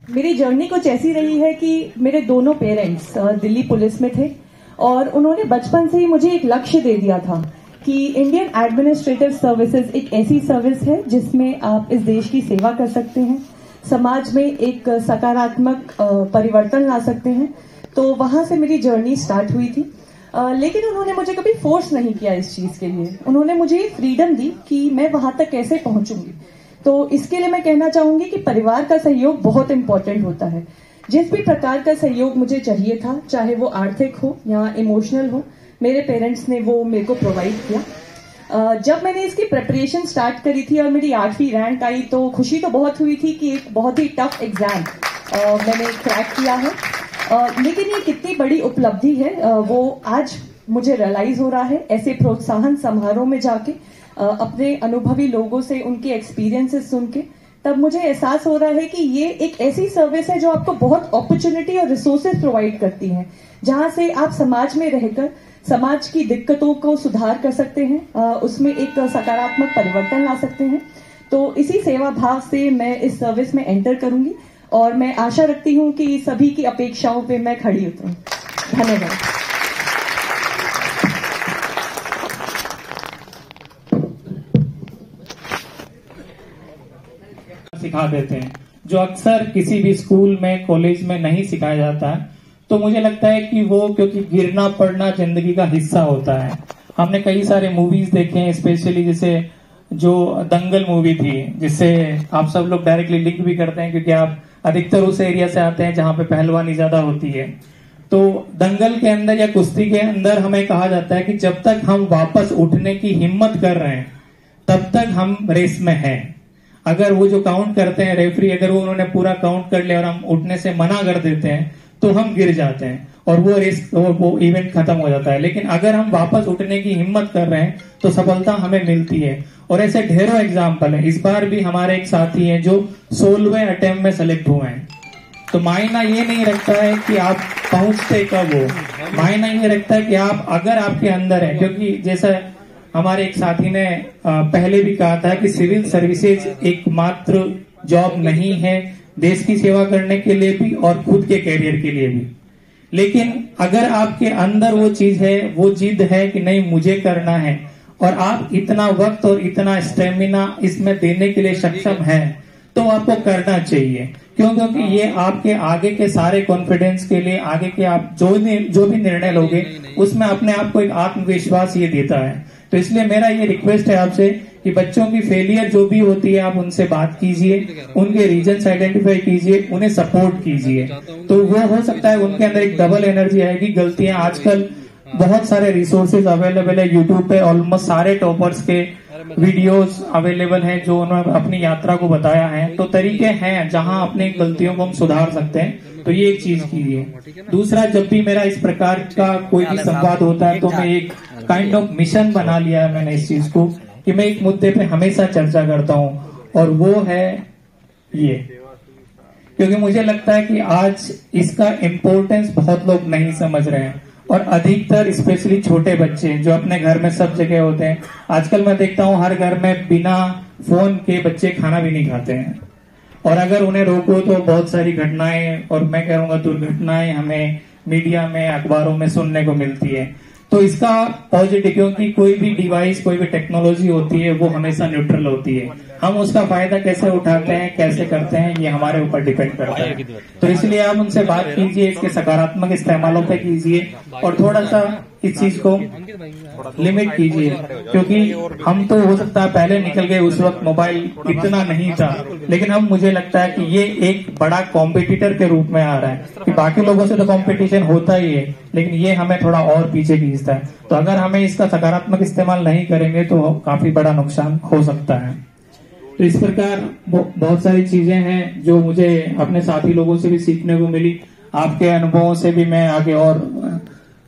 मेरी जर्नी कुछ ऐसी रही है कि मेरे दोनों पेरेंट्स दिल्ली पुलिस में थे और उन्होंने बचपन से ही मुझे एक लक्ष्य दे दिया था कि इंडियन एडमिनिस्ट्रेटिव सर्विसेज एक ऐसी सर्विस है जिसमें आप इस देश की सेवा कर सकते हैं, समाज में एक सकारात्मक परिवर्तन ला सकते हैं। तो वहां से मेरी जर्नी स्टार्ट हुई थी। लेकिन उन्होंने मुझे कभी फोर्स नहीं किया इस चीज के लिए। उन्होंने मुझे फ्रीडम दी कि मैं वहां तक कैसे पहुंचूंगी। तो इसके लिए मैं कहना चाहूंगी कि परिवार का सहयोग बहुत इंपॉर्टेंट होता है। जिस भी प्रकार का सहयोग मुझे चाहिए था, चाहे वो आर्थिक हो या इमोशनल हो, मेरे पेरेंट्स ने वो मेरे को प्रोवाइड किया। जब मैंने इसकी प्रिपरेशन स्टार्ट करी थी और मेरी 8वीं रैंक आई तो खुशी तो बहुत हुई थी कि एक बहुत ही टफ एग्जाम मैंने क्रैक किया है। लेकिन ये कितनी बड़ी उपलब्धि है वो आज मुझे रियलाइज हो रहा है। ऐसे प्रोत्साहन समारोह में जाके अपने अनुभवी लोगों से उनके एक्सपीरियंसेस सुन के तब मुझे एहसास हो रहा है कि ये एक ऐसी सर्विस है जो आपको बहुत अपॉर्चुनिटी और रिसोर्सेज प्रोवाइड करती है, जहां से आप समाज में रहकर समाज की दिक्कतों को सुधार कर सकते हैं, उसमें एक सकारात्मक परिवर्तन ला सकते हैं। तो इसी सेवा भाव से मैं इस सर्विस में एंटर करूंगी और मैं आशा रखती हूं कि सभी की अपेक्षाओं पे मैं खड़ी उतरूं। धन्यवाद। सिखा देते हैं जो अक्सर किसी भी स्कूल में कॉलेज में नहीं सिखाया जाता है। तो मुझे लगता है कि वो क्योंकि गिरना पड़ना जिंदगी का हिस्सा होता है। हमने कई सारे मूवीज देखे हैं, स्पेशली जैसे जो दंगल मूवी थी, जिससे आप सब लोग डायरेक्टली लिंक भी करते हैं क्योंकि आप अधिकतर उस एरिया से आते हैं जहां पे पहलवानी ज्यादा होती है। तो दंगल के अंदर या कुश्ती के अंदर हमें कहा जाता है कि जब तक हम वापस उठने की हिम्मत कर रहे हैं तब तक हम रेस में हैं। अगर वो जो काउंट करते हैं रेफरी, अगर वो उन्होंने पूरा काउंट कर लिया और हम उठने से मना कर देते हैं तो हम गिर जाते हैं और वो रेस वो इवेंट खत्म हो जाता है। लेकिन अगर हम वापस उठने की हिम्मत कर रहे हैं तो सफलता हमें मिलती है। और ऐसे ढेरों एग्जाम्पल है। इस बार भी हमारे एक साथी हैं जो 16वें अटेम्प्ट में सेलेक्ट हुए हैं। तो मायना ये नहीं रखता है कि आप पहुंचते कब हो, मायना ये रखता है कि आप अगर आपके अंदर है। क्योंकि जैसा हमारे एक साथी ने पहले भी कहा था कि सिविल सर्विसेज एकमात्र जॉब नहीं है देश की सेवा करने के लिए भी और खुद के कैरियर के लिए भी। लेकिन अगर आपके अंदर वो चीज है, वो जिद है कि नहीं मुझे करना है और आप इतना वक्त और इतना स्टेमिना इसमें देने के लिए सक्षम हैं तो आपको करना चाहिए। क्यों? क्योंकि ये आपके आगे के सारे कॉन्फिडेंस के लिए, आगे के आप जो भी निर्णय लोगे उसमें अपने आप को एक आत्मविश्वास ये देता है। तो इसलिए मेरा ये रिक्वेस्ट है आपसे कि बच्चों की फेलियर जो भी होती है आप उनसे बात कीजिए, उनके रीजन्स आइडेंटिफाई कीजिए, उन्हें सपोर्ट कीजिए। तो वो हो सकता है उनके अंदर एक डबल एनर्जी आएगी। गलतियां आजकल बहुत सारे रिसोर्सेज अवेलेबल है यूट्यूब पे, ऑलमोस्ट सारे टॉपर्स के वीडियोस अवेलेबल हैं जो उन्होंने अपनी यात्रा को बताया है। तो तरीके हैं जहां अपनी गलतियों को हम सुधार सकते हैं। तो ये एक चीज कीजिए। दूसरा, जब भी मेरा इस प्रकार का कोई भी संवाद होता है तो मैं एक काइंड ऑफ मिशन बना लिया है मैंने इस चीज को कि मैं एक मुद्दे पे हमेशा चर्चा करता हूं और वो है ये। क्योंकि मुझे लगता है कि आज इसका इम्पोर्टेंस बहुत लोग नहीं समझ रहे हैं और अधिकतर स्पेशली छोटे बच्चे जो अपने घर में सब जगह होते हैं। आजकल मैं देखता हूँ हर घर में बिना फोन के बच्चे खाना भी नहीं खाते हैं और अगर उन्हें रोको तो बहुत सारी घटनाएं और मैं कहूंगा दुर्घटनाएं हमें मीडिया में, अखबारों में सुनने को मिलती है। तो इसका पॉजिटिव, क्योंकि कोई भी डिवाइस, कोई भी टेक्नोलॉजी होती है वो हमेशा न्यूट्रल होती है। हम उसका फायदा कैसे उठाते हैं, कैसे करते हैं, ये हमारे ऊपर डिपेंड करता है। तो इसलिए आप उनसे बात कीजिए, इसके सकारात्मक इस्तेमालों पे कीजिए और थोड़ा सा इस चीज को लिमिट कीजिए। क्योंकि हम तो हो सकता है पहले निकल गए, उस वक्त मोबाइल इतना नहीं था, लेकिन अब मुझे लगता है कि ये एक बड़ा कॉम्पिटिटर के रूप में आ रहा है कि बाकी लोगों से तो कॉम्पिटिशन होता ही है लेकिन ये हमें थोड़ा और पीछे खींचता है। तो अगर हमें इसका सकारात्मक इस्तेमाल नहीं करेंगे तो काफी बड़ा नुकसान हो सकता है। तो इस प्रकार बहुत सारी चीजें हैं जो मुझे अपने साथी लोगों से भी सीखने को मिली। आपके अनुभवों से भी मैं आगे और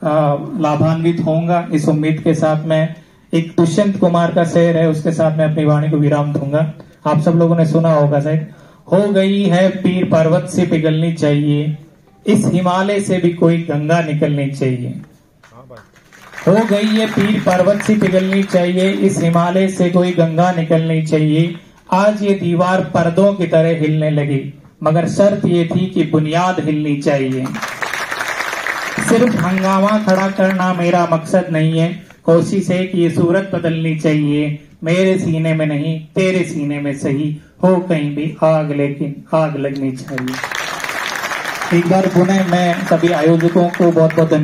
लाभान्वित होऊंगा, इस उम्मीद के साथ मैं एक दुष्यंत कुमार का शेर है उसके साथ मैं अपनी वाणी को विराम दूंगा। आप सब लोगों ने सुना होगा शायद। हो गई है पीर पर्वत से पिघलनी चाहिए, इस हिमालय से भी कोई गंगा निकलनी चाहिए। हो गई है पीर पर्वत से पिघलनी चाहिए, इस हिमालय से कोई गंगा निकलनी चाहिए। आज ये दीवार पर्दों की तरह हिलने लगी, मगर शर्त ये थी कि बुनियाद हिलनी चाहिए। सिर्फ हंगामा खड़ा करना मेरा मकसद नहीं है, कोशिश है कि ये सूरत बदलनी चाहिए। मेरे सीने में नहीं तेरे सीने में सही, हो कहीं भी आग लेकिन आग लगनी चाहिए। एक बार पुनः मैं सभी आयोजकों को बहुत बहुत धन्यवाद।